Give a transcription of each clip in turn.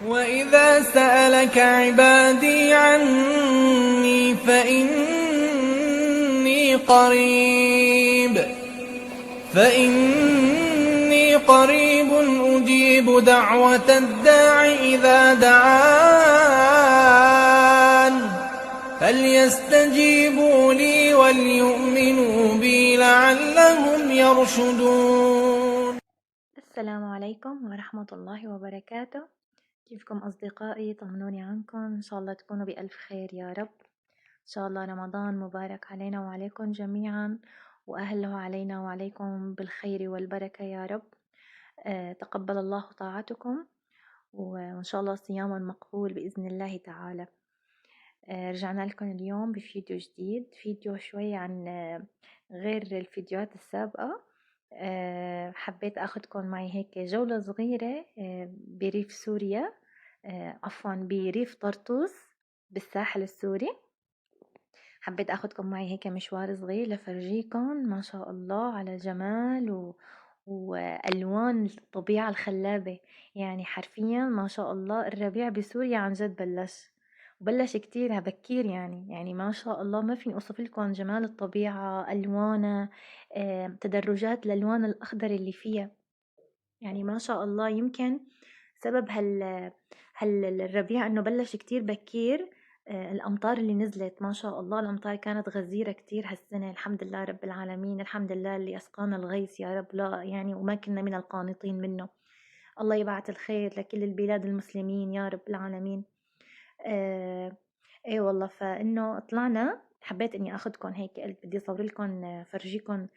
وإذا سألك عبادي عني فإني قريب أجيب دعوة الداع إذا دعان فليستجيبوا لي وليؤمنوا بي لعلهم يرشدون. السلام عليكم ورحمة الله وبركاته. كيفكم أصدقائي؟ طمنوني عنكم، إن شاء الله تكونوا بألف خير يا رب. إن شاء الله رمضان مبارك علينا وعليكم جميعا، وأهله علينا وعليكم بالخير والبركة يا رب. تقبل الله طاعتكم، وإن شاء الله صياما مقبول بإذن الله تعالى. رجعنا لكم اليوم بفيديو جديد، فيديو شوي عن غير الفيديوهات السابقة. حبيت أخدكم معي هيك جولة صغيرة بريف سوريا، عفوا بريف طرطوس بالساحل السوري. حبيت أخدكم معي هيك مشوار صغير لفرجيكم ما شاء الله على جمال وألوان الطبيعة الخلابة. يعني حرفيا ما شاء الله الربيع بسوريا عن جد بلش كتير بكير، يعني ما شاء الله ما فيني أوصف لكم جمال الطبيعة، ألوانها، تدرجات الألوان الأخضر اللي فيها. يعني ما شاء الله يمكن سبب الربيع انه بلش كتير بكير. الامطار اللي نزلت ما شاء الله، الامطار كانت غزيرة كتير هالسنة، الحمد لله رب العالمين، الحمد لله اللي اسقانا الغيث يا رب، لا يعني وما كنا من القانطين منه. الله يبعث الخير لكل البلاد المسلمين يا رب العالمين. آه ايه والله، فانه طلعنا، حبيت اني اخدكم هيك، قلت بدي اصور لكم فرجيكم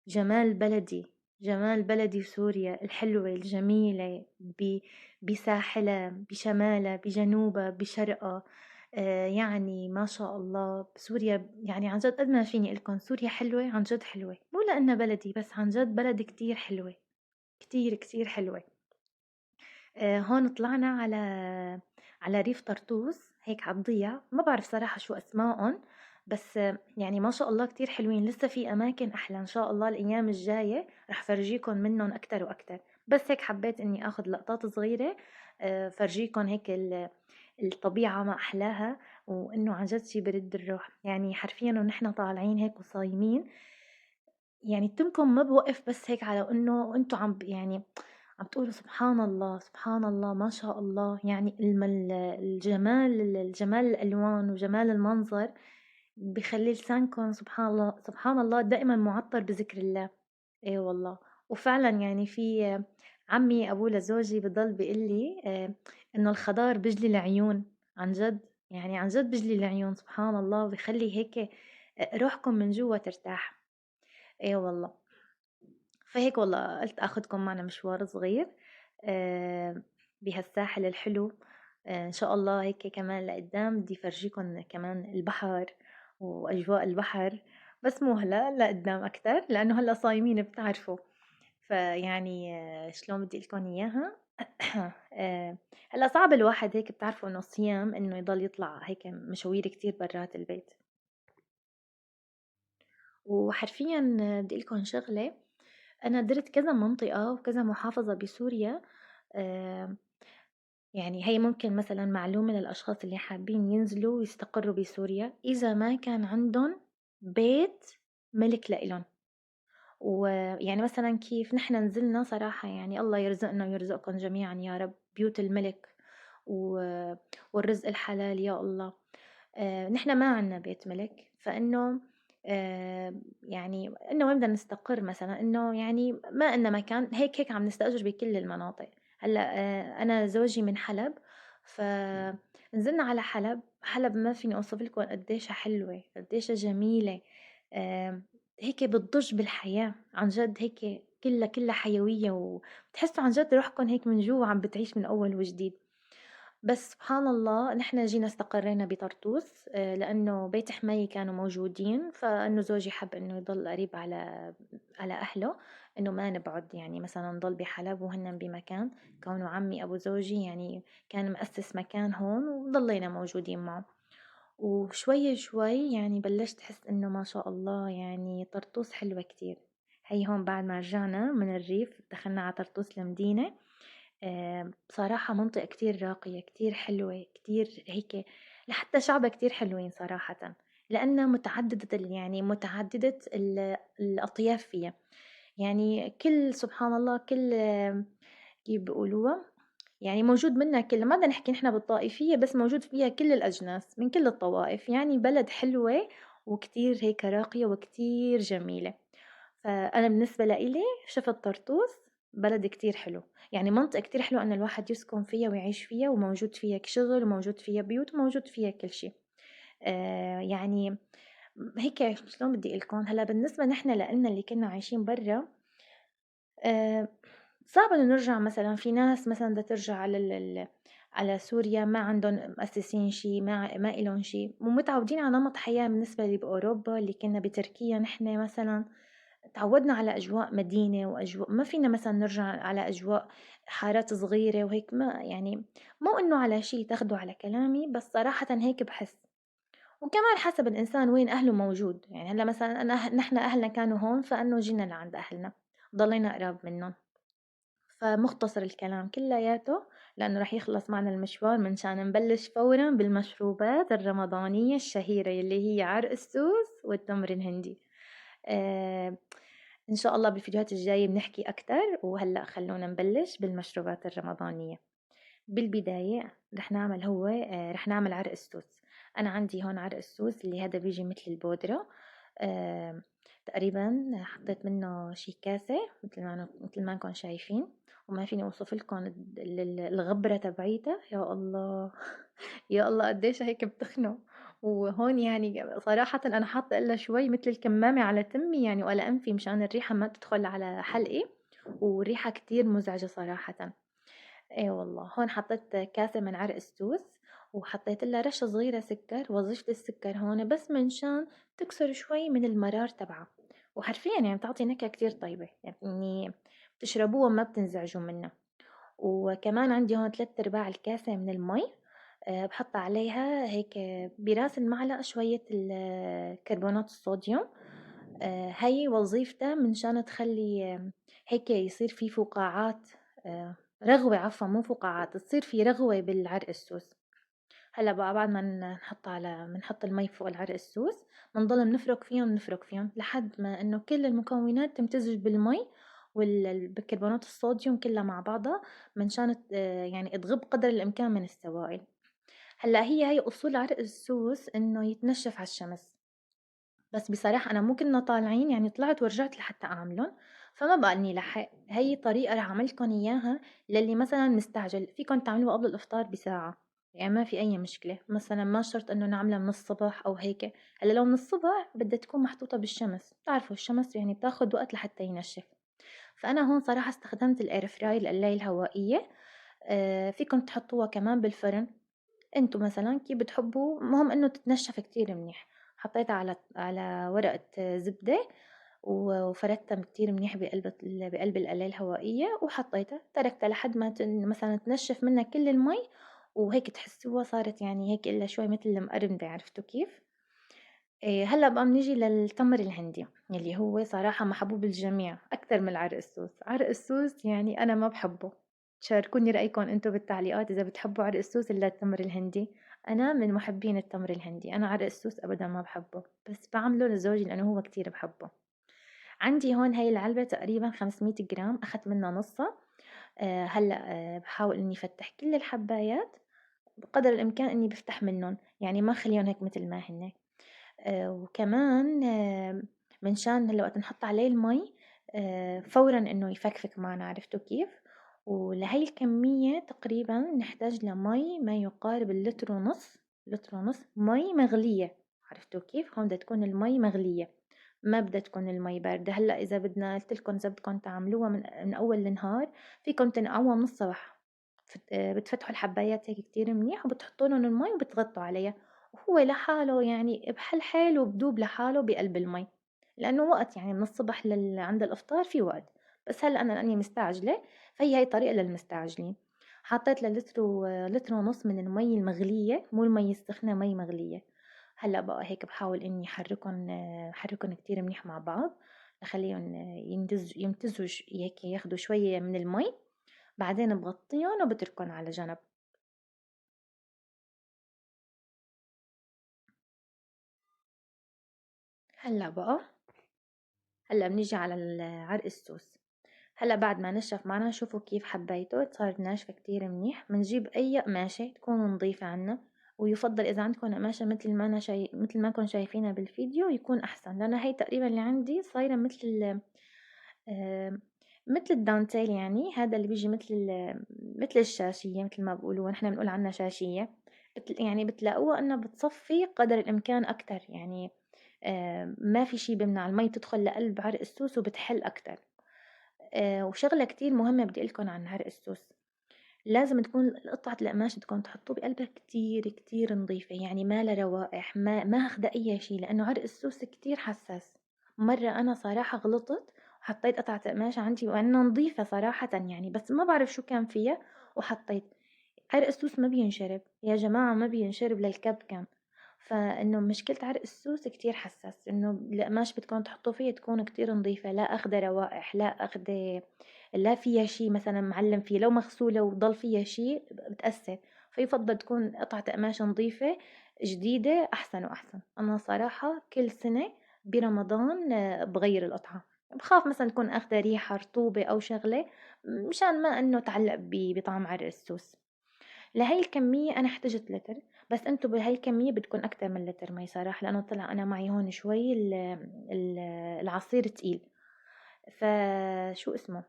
جمال بلدي، جمال بلدي سوريا الحلوة الجميلة، بساحلها بشمالها بجنوبها بشرقها. يعني ما شاء الله سوريا، يعني عن جد قد ما فيني لكم سوريا حلوة، عن جد حلوة، مو لأنها بلدي بس، عن جد بلد كتير حلوة، كتير كتير حلوة. هون طلعنا على ريف طرطوس، هيك عالضيع، ما بعرف صراحة شو أسمائهم، بس يعني ما شاء الله كتير حلوين، لسه في أماكن أحلى إن شاء الله الأيام الجاية رح فرجيكم منهم أكتر وأكتر. بس هيك حبيت إني أخذ لقطات صغيرة فرجيكم هيك الطبيعة ما أحلاها، وإنه عن جد شي برد الروح. يعني حرفيا ونحن طالعين هيك وصايمين، يعني تمكم ما بوقف بس هيك على إنه أنتوا يعني عم تقولوا سبحان الله سبحان الله ما شاء الله. يعني الجمال الألوان وجمال المنظر بخلي لسانكم سبحان الله سبحان الله دائما معطر بذكر الله. ايه والله. وفعلا يعني في عمي أبوه لزوجي بضل بيقول لي إنه الخضار بجلي العيون، عن جد، يعني عن جد بجلي العيون سبحان الله، بخلي هيك روحكم من جوا ترتاح. ايه والله. فهيك والله قلت اخدكم معنا مشوار صغير بهالساحل الحلو. ان شاء الله هيك كمان لقدام بدي فرجيكم كمان البحر واجواء البحر، بس مو هلا، لقدام اكتر لانه هلا صايمين بتعرفوا. فيعني شلون بدي لكم اياها. هلا صعب الواحد هيك، بتعرفوا انه الصيام انه يضل يطلع هيك مشاوير كتير برات البيت. وحرفيا بدي لكم شغله، أنا درت كذا منطقة وكذا محافظة بسوريا. آه، يعني هي ممكن مثلا معلومة للأشخاص اللي حابين ينزلوا ويستقروا بسوريا إذا ما كان عندهم بيت ملك لإلهم. ويعني مثلا كيف نحن نزلنا صراحة، يعني الله يرزقنا ويرزقكم جميعا يا رب بيوت الملك والرزق الحلال يا الله. نحن ما عنا بيت ملك، فإنه يعني إنه وين بدنا نستقر مثلا، إنه يعني ما إننا مكان هيك هيك عم نستأجر بكل المناطق. هلا أنا زوجي من حلب، فنزلنا على حلب. حلب ما فيني أوصف لكم قديش حلوة قديش جميلة. آه، هيك بتضج بالحياة عن جد، هيك كلها حيوية، وبتحسوا عن جد روحكم هيك من جوا عم بتعيش من أول وجديد. بس سبحان الله نحن جينا استقرينا بطرطوس لأنه بيت حماية كانوا موجودين، فإنه زوجي حب إنه يضل قريب على أهله، إنه ما نبعد، يعني مثلا نضل بحلب وهن بمكان، كونه عمي أبو زوجي يعني كان مؤسس مكان هون وضلينا موجودين معه. وشوي شوي يعني بلشت أحس إنه ما شاء الله يعني طرطوس حلوة كتير. هي هون بعد ما رجعنا من الريف دخلنا على طرطوس المدينة. بصراحة منطقة كتير راقية، كتير حلوة، كتير هيك، لحتى شعبها كتير حلوين صراحةً، لأنها متعددة يعني متعددة الأطياف فيها، يعني كل سبحان الله كل كيف بيقولوها، يعني موجود منها كل، ما بدنا نحكي نحن بالطائفية، بس موجود فيها كل الأجناس من كل الطوائف، يعني بلد حلوة وكتير هيك راقية وكتير جميلة. فأنا بالنسبة لإلي شُفت طرطوس بلد كتير حلو، يعني منطقة كتير حلوة إن الواحد يسكن فيها ويعيش فيها، وموجود فيها شغل وموجود فيها بيوت وموجود فيها كل شي. يعني هيك شلون بدي أقول لكم، هلأ بالنسبة نحن لإلنا اللي كنا عايشين برّا، آآ صعب إنه نرجع، مثلًا في ناس مثلًا بدها ترجع على على سوريا، ما عندهم مأسسين شي، ما إلهم شي، ومتعودين على نمط حياة بالنسبة اللي بأوروبا، اللي كنا بتركيا نحن مثلًا اتعودنا على أجواء مدينة وأجواء، ما فينا مثلًا نرجع على أجواء حارات صغيرة وهيك، ما يعني مو إنه على شي تاخدوا على كلامي، بس صراحةً هيك باحس. وكمان حسب الإنسان وين أهله موجود، يعني هلّأ مثلًا أنا نحن أهلنا كانوا هون، فإنه جينا لعند أهلنا، ضلينا قراب منّن. فمختصر الكلام كلّياته، لإنه رح يخلص معنا المشوار منشان نبلش فورًا بالمشروبات الرمضانية الشهيرة يلّي هي عرق السوس والتمر الهندي. آآ إن شاء الله بالفيديوهات الجاية بنحكي أكتر، وهلأ خلّونا نبلش بالمشروبات الرمضانية. بالبداية رح نعمل عرق السوس. أنا عندي هون عرق السوس اللي هذا بيجي متل البودرة. آآ تقريبًا حطيت منه شي كاسة متل ما إنكم شايفين، وما فيني أوصف لكم الغبرة تبعيتها، يا الله! يا الله قديش هيك بتخنق. وهون يعني صراحةً أنا حاطة إلها شوي متل الكمامة على تمي يعني وعلى أنفي مشان الريحة ما تدخل على حلقي، والريحة كتير مزعجة صراحةً. إي والله، هون حطيت كاسة من عرق السوس، وحطيت لها رشة صغيرة سكر. وظيفة السكر هون بس منشان تكسر شوي من المرار تبعها، وحرفيًا يعني بتعطي نكهة كتير طيبة، يعني بتشربوها ما بتنزعجوا منها. وكمان عندي هون 3/4 الكاسة من المي، باحط عليها هيك براس المعلقة شوية كربونات الصوديوم. هي وظيفتها منشان تخلّي هيك يصير في فقاعات، رغوة، عفوًا مو فقاعات، تصير في رغوة بالعرق السوس. هلّأ بقى بعد ما بنحط المي فوق العرق السوس، بنضل بنفرك فيهم لحد ما إنه كل المكونات تمتزج بالمي بكربونات الصوديوم كلّها مع بعضها، منشان يعني تغِب قدر الإمكان من السوائل. هلّأ هي أصول عرق السوس إنه يتنشّف على الشمس. بس بصراحة أنا مو كنّا طالعين، يعني طلعت ورجعت لحتى أعملُن، فما بقى إني لحق. هي طريقة رح أعملكن إياها للي مثلًا مستعجل، فيكن تعملوها قبل الإفطار بساعة، يعني ما في أي مشكلة، مثلًا ما شرط إنه نعملها من الصبح أو هيك. هلّأ لو من الصبح بدها تكون محطوطة بالشمس، بتعرفوا الشمس يعني بتاخد وقت لحتى ينشف. فأنا هون صراحة استخدمت الair fryer القلاية الهوائية. فيكن تحطوها كمان بالفرن، أنتم مثلًا كيف بتحبوا، المهم إنه تتنشّف كتير منيح. حطيتها على ورقة زبدة، وفردتها كتير منيح بقلب القلاية الهوائية، وحطيتها تركتها لحد ما مثلًا تنشّف منها كل المي، وهيك تحسّوها صارت يعني هيك إلها شوي متل المقرمدة، عرفتوا كيف؟ هلّأ بقى بنيجي للتمر الهندي، يلّي هو صراحة محبوب الجميع أكتر من العرق السوس. عرق السوس يعني أنا ما باحبه، شاركوني رأيكم أنتم بالتعليقات إذا بتحبوا عرق السوس والّا التمر الهندي. أنا من محبين التمر الهندي، أنا عرق السوس أبدًا ما باحبه، بس باعمله لزوجي لإنه هو كتير بيحبه. عندي هون هاي العلبة تقريبًا 500 جرام، أخدت منها نصها. هلّأ باحاول إني أفتح كل الحبايات بقدر الإمكان، إني بافتح منّن، يعني ما اخليهم هيك متل ما هن. وكمان منشان هلّأ وقت نحط عليه المي فورًا إنه يفكفك معنا، عرفتوا كيف؟ ولهي الكمية تقريبًا نحتاج لمي ما يقارب اللتر ونص، لتر ونص مي مغلية، عرفتوا كيف؟ هون بدها تكون المي مغلية، ما بدها تكون المي باردة. هلّأ إذا قلت لكم إذا بدكم تعملوها من أول النهار، فيكم تنقعوها من الصبح. بتفتحوا الحبايات هيك كتير منيح، وبتحطوا لهم المي وبتغطوا عليها، وهو لحاله يعني بحل حاله وبدوب لحاله بقلب المي، لأنه وقت يعني من الصبح عند الإفطار في وقت. بس هلأ أنا لأني مستعجلة، فهي هاي طريقة للمستعجلين. حطيت لتر ونص من المي المغلية، مو المي السخنة، مي مغلية. هلأ بقى هيك بحاول إني حركن كتير منيح مع بعض، لخليهم يمتزجوا هيك، ياخدوا شوية من المي. بعدين بغطيهم وبتركهم على جنب. هلا بقى، هلا بنيجي على عرق السوس. هلا بعد ما نشف معنا، شوفوا كيف حبيته، صارت ناشفة كتير منيح. بنجيب اي قماشة تكون نظيفة عنا، ويفضل اذا عندكم قماشة مثل ما انا مثل ما كنتم شايفينها بالفيديو يكون احسن، لان هي تقريبا اللي عندي صايرة مثل آه، مثل الدانتيل، يعني هذا اللي بيجي مثل مثل الشاشية، مثل ما بقولوا نحن بنقول عنها شاشية. يعني بتلاقوها انها بتصفي قدر الامكان اكتر، يعني ما في شي بيمنع المي تدخل لقلب عرق السوس وبتحل اكتر. وشغلة كتير مهمة بدي أقولكن عن عرق السوس، لازم تكون قطعة القماش تكون تحطوه بقلبها كتير كتير نظيفة، يعني ما لها روائح، ما أخده أي شي، لأنه عرق السوس كتير حساس. مرة أنا صراحة غلطت وحطيت قطعة قماش عندي وأنا نظيفة صراحة يعني، بس ما بعرف شو كان فيها وحطيت. عرق السوس ما بينشرب يا جماعة، ما بينشرب للكب كان. فإنه مشكلة عرق السوس كتير حساس، إنه القماش بدكم تحطوا فيه تكون كتير نظيفة، لا أخده روائح، لا أخده، لا فيها شي مثلا معلم فيه، لو مغسولة وضل فيها شي بتأثر. فيفضل تكون قطعة قماش نظيفة جديدة أحسن وأحسن. أنا صراحة كل سنة برمضان بغير القطعة، بخاف مثلا تكون أخده ريحة رطوبة أو شغلة، مشان ما إنه تعلق بطعم عرق السوس. لهي الكمية أنا احتجت لتر، بس انتو بهاي الكمية بتكون أكتر من لتر مي صراحة، لأنه طلع أنا معي هون شوي ال العصير تقيل. فشو اسمه،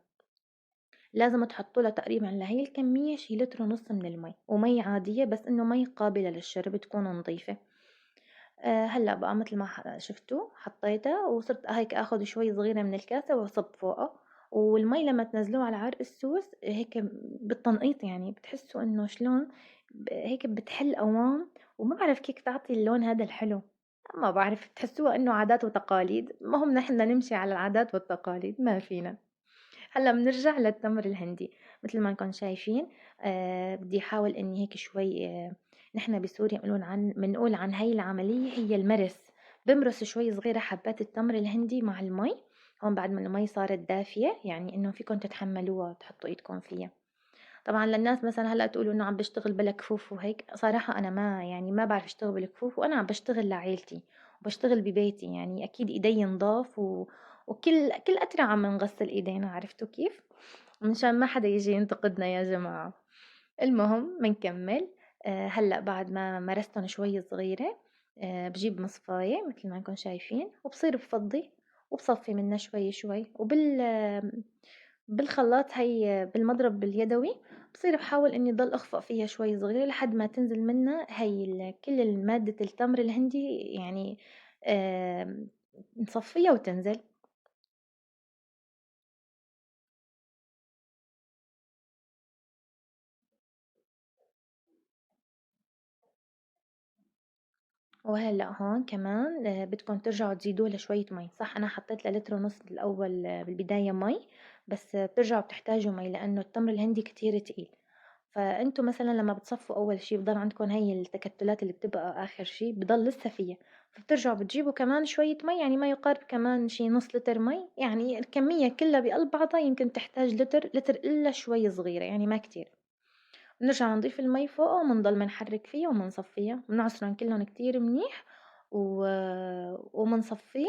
لازم تحطوا له تقريبا لهي الكمية شي لتر ونص من المي، ومي عادية بس إنه مي قابلة للشرب تكون نظيفة. هلا بقى مثل ما شفتوا حطيتها وصرت هيك اخذ شوي صغيرة من الكاسة واصب فوقها. والمي لما تنزلوه على عرق السوس هيك بالتنقيط، يعني بتحسوا انه شلون هيك بتحل قوام، وما بعرف كيف تعطي اللون هذا الحلو. ما بعرف، تحسوها انه عادات وتقاليد، ما هم نحن نمشي على العادات والتقاليد ما فينا. هلا بنرجع للتمر الهندي. مثل ما انكم شايفين، بدي احاول اني هيك شوي نحن بسوريا بنقول عن هاي العملية هي المرس. بمرس شوي صغيرة حبات التمر الهندي مع المي. هون بعد ما المي صارت دافية، يعني انه فيكم تتحملوها تحطوا ايدكم فيها. طبعا للناس مثلا هلا تقولوا انه عم بشتغل بلا كفوف وهيك، صراحة انا ما يعني ما بعرف اشتغل بالكفوف، وانا عم بشتغل لعائلتي وبشتغل ببيتي، يعني اكيد ايدي نضاف وكل قطرة عم نغسل ايدينا، عرفتوا كيف؟ مشان ما حدا يجي ينتقدنا يا جماعة. المهم منكمل. هلا بعد ما مرستهم شوي صغيرة، بجيب مصفاية مثل ما انكم شايفين، وبصير بفضي وبصفي منها شوي شوي، بالخلاط هي بالمضرب اليدوي. بصير بحاول اني ضل اخفق فيها شوي صغيرة لحد ما تنزل منها هي كل مادة التمر الهندي، يعني آم، نصفيها وتنزل. وهلأ هون كمان بدكم ترجعوا تزيدوا له شوية مي. صح أنا حطيت لتر ونص بالأول بالبداية مي، بس بترجعوا بتحتاجوا مي لأنه التمر الهندي كتير تقيل. فأنتوا مثلا لما بتصفوا أول شي بضل عندكم هي التكتلات اللي بتبقى آخر شي بضل لسه فيها، فبترجعوا بتجيبوا كمان شوية مي، يعني ما يقارب كمان شي نص لتر مي، يعني الكمية كلها بقلب بعضها يمكن تحتاج لتر لتر إلا شوي صغيرة، يعني ما كتير. بنرجع نضيف المي فوقه وبنضل منحرك فيها ومنصفيها، بنعصرن كلهم كتير منيح و... ومنصفيه.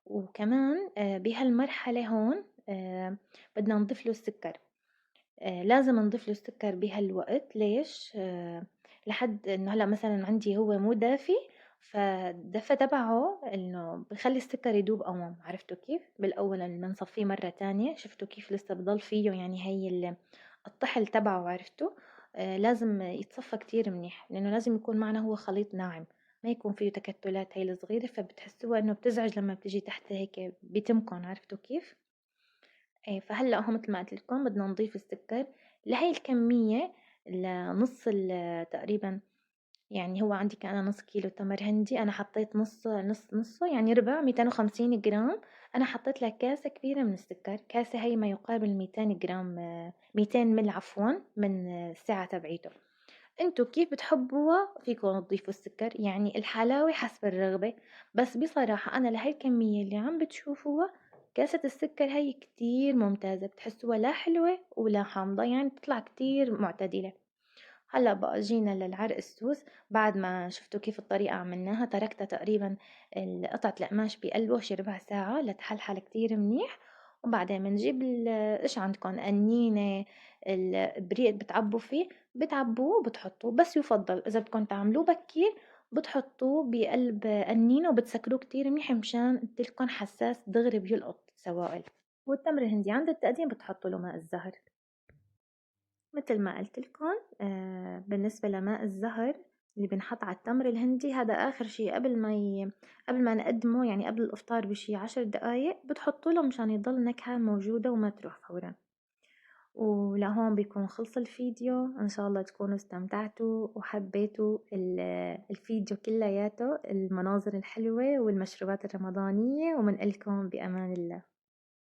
وكمان بهالمرحلة هون بدنا نضيف له السكر. لازم نضيف له السكر بهالوقت، ليش؟ لحد انه هلا مثلا عندي هو مو دافي، فالدفى تبعه انه بخلي السكر يدوب قوام، عرفتوا كيف؟ بالاول لما نصفيه مرة تانية شفتوا كيف لسه بضل فيه يعني هي الطحل تبعه، عرفتوا؟ لازم يتصفى كتير منيح، لانه لازم يكون معنا هو خليط ناعم، ما يكون فيه تكتلات هاي الصغيرة، فبتحسوها انه بتزعج لما بتجي تحت هيك بتمكن، عرفتوا كيف؟ فهلأ هو متل ما قلت لكم بدنا نضيف السكر لهي الكمية، لنص تقريبا. يعني هو عندي كان نص كيلو تمر هندي، أنا حطيت نصه يعني ربع 250 جرام. أنا حطيت له كاسة كبيرة من السكر، كاسة هي ما يقارب 200 جرام، 200 مل عفوا من السعة تبعيته. انتو كيف بتحبوها فيكم تضيفوا السكر، يعني الحلاوة حسب الرغبة. بس بصراحة أنا لهي الكمية اللي عم بتشوفوها كاسة السكر هي كتير ممتازة، بتحسوها لا حلوة ولا حامضة، يعني بتطلع كتير معتدلة. هلا بقى جينا للعرق السوس. بعد ما شفتوا كيف الطريقة عملناها، تركتها تقريبا قطعة القماش بقلبه شي ربع ساعة لتحلحل كتير منيح. وبعدين بنجيب ايش عندكم، قنينة، البريق بتعبوا فيه، بتعبوه وبتحطوه، بس يفضل إذا بدكم تعملوه بكير بتحطوه بقلب قنينة وبتسكروه كتير منيح مشان قلتلكن حساس دغري بيلقط سوائل. والتمر الهندي عند التقديم بتحطوا له ماء الزهر. مثل ما قلت لكم، بالنسبة لماء الزهر اللي بنحط على التمر الهندي، هذا آخر شي قبل ما نقدمه، يعني قبل الإفطار بشي 10 دقايق بتحطوا له مشان يضل نكهة موجودة وما تروح فورا. ولهون بيكون خلص الفيديو. إن شاء الله تكونوا استمتعتوا وحبيتوا الفيديو كلياته، المناظر الحلوة والمشروبات الرمضانية، ومن لكم بأمان الله.